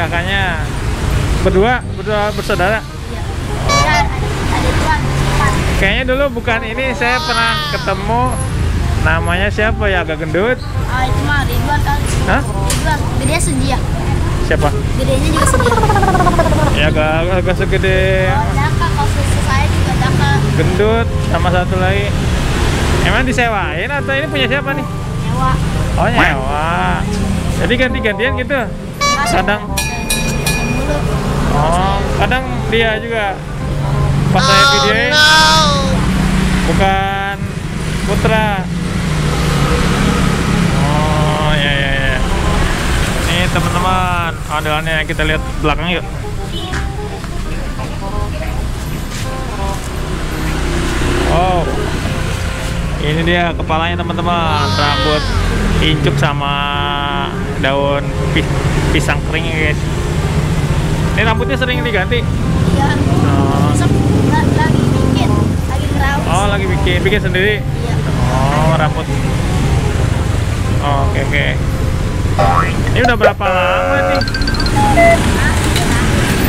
kakaknya. Berdua bersaudara. Iya. Ada dua, empat. Kayaknya dulu bukan ini, saya pernah ketemu. Namanya siapa ya, agak gendut? Itu mah Ridwan kali. Hah? Ridwan, gede Sedia. Siapa? Gedenya juga Sedia. Ya agak segede. Oh, Daka, kalau susu saya juga Daka. Gendut sama satu lagi. Emang disewain atau ini punya siapa nih? Nyewa. Oh nyewa. Jadi ganti-gantian gitu. Kadang. Mulu. Oh, kadang dia juga. Pas saya videoin. Bukan Putra. Oh ya ya ya. Ini teman-teman, andalannya kita lihat belakang yuk. Oh, ini dia kepalanya teman-teman, rambut incuk sama daun pisang kering ya guys. Ini rambutnya sering diganti. Iya. Oh. Besok lagi bikin, lagi ngerawat. Oh, lagi bikin sendiri. Iya. Oh, rambut. Oh, oke oke. Ini udah berapa lama nih?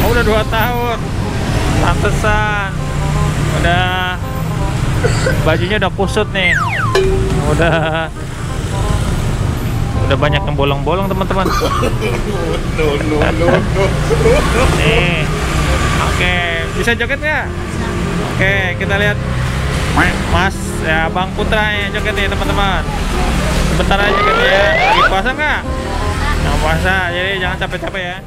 Oh, udah 2 tahun. Pantesan. Udah bajunya udah kusut nih. Udah banyak yang bolong-bolong teman-teman. Nih. Oke, bisa joget nggak? Oke, kita lihat Mas ya Bang Putra yang joget nih teman-teman. Sebentar aja joget ya. Lagi puasa nggak? Nggak puasa, jadi jangan capek-capek ya.